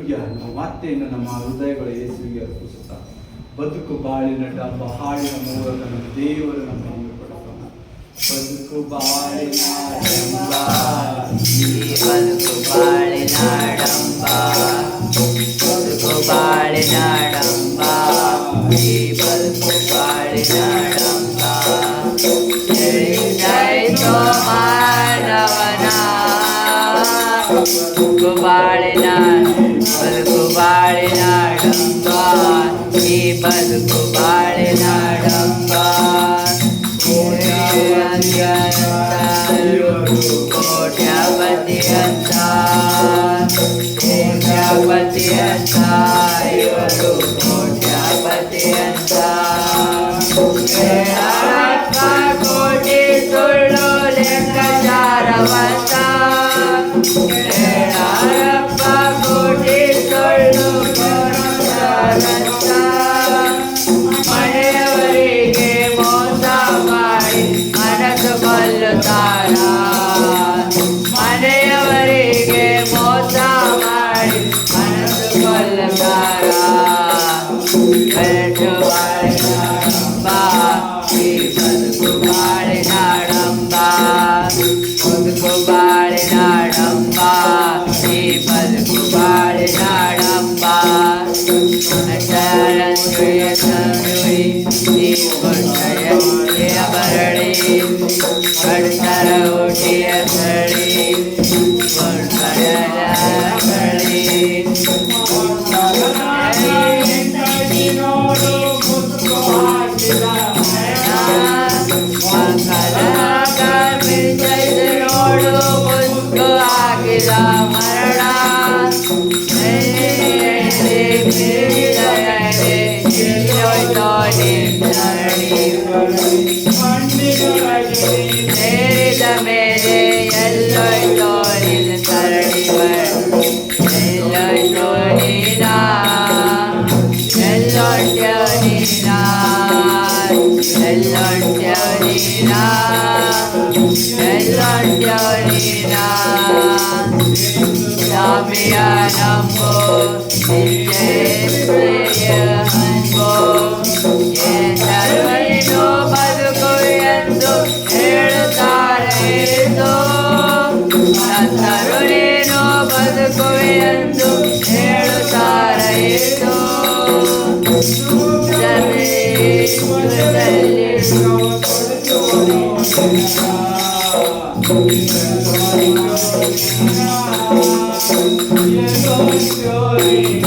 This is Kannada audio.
ಅಲ್ಲೆಲೂಯ್ಯ. ನಾವು ಮತ್ತೆ ಇನ್ನು ನಮ್ಮ ಹೃದಯಗಳು ಯೇಸುವಿಗೆ ಅರ್ಪಿಸುತ್ತಾ ಬದುಕು ಬಾಳಿನ ಡಬ್ಬ ಹಾಡಿನ ಮೂಲಕ ನಮ್ಮ ದೇವರು ನಮ್ಮನ್ನು ಕೊಡೋಣ. ಬದುಕು ಬಾಳಿನ ಡಂಬ, ಬದುಕು ಬಾಳಿನ ಡಂಬ, ಬದುಕು ಬಾಳಿನ ಡಂಬ, ಈ ಬದುಕು ಬಾಳಿನ ಡಂಬ. ಎಳಿದಾಯ್ತು ಮಾನವನ ಬದುಕು ಬಾಳಿನ ಡಂಬ, ಈ ಬದುಕು ಬಾಳಿನ ಡಂಬ. ಕೋಟ್ಯಾಪತಿ ಅಂತ ಇವರು ಕೋಟ್ಯಾಪತಿ ಅಂತ. ಕೋಟಿ ಸುಳ್ಳು ಲೆಕ್ಕಾಚಾರವಂತ, ಕೋಟಿ ಸುಳ್ಳು ಮನೆಯವರಿಗೆ ಮೋಸ ಮಾಡಿ ಮನಸ್ಸು ಕೊಲ್ಲುತ್ತಾರ, ಮನೆಯವರಿಗೆ ಮೋಸ ಮಾಡಿ ಮನಸ್ಸು ಕೊಲ್ಲುತ್ತಾರ. ಬದುಕು ಬಾಳಿನ ಡಂಬ, ಈ ಬದುಕು ಬಾಳಿನ ಡಂಬ, ಬದುಕು ಬಾಳಿನ ಡಂಬ, ಈ ಬದುಕು ಬಾಳಿನ ಡಂಬ. ಬರಳಿ ಕಡ್ತರ ಊಟಿಯ ಸಳಿ ಬಳಿ ನೋಡು ಮುಸ್ಕು ಹಾಕಿದ ಮರಣ. ಸೇರಿದ ಮೇಲೆ ಎಲ್ಲೋಯ್ತೋ ನಿನ್ನ ಸರಣಿ, ಎಲ್ಲೋಯ್ತೋ ನೀನ, ಎಲ್ಲೊಂಟ್ಯೋ ನೀನ, ಎಲ್ಲೊಂಟ್ಯೋ ನೀನ, ಎಲ್ಲೊಂಟ್ಯೋ ನೀನ. ಸ್ವಾಮಿಯ ನಂಬೋ ನಿತ್ಯ ಅನ್ಬೋ, ಸರ್ವರಿಗೂ ಬದುಕು ಎಂದು ಹೇಳುತ್ತಾರೆ ಎಂದು, ಸಂತರು ನೀನು ಬದುಕು ಎಂದು ಹೇಳುತ್ತಾರೆ ಎಂದು. Glory.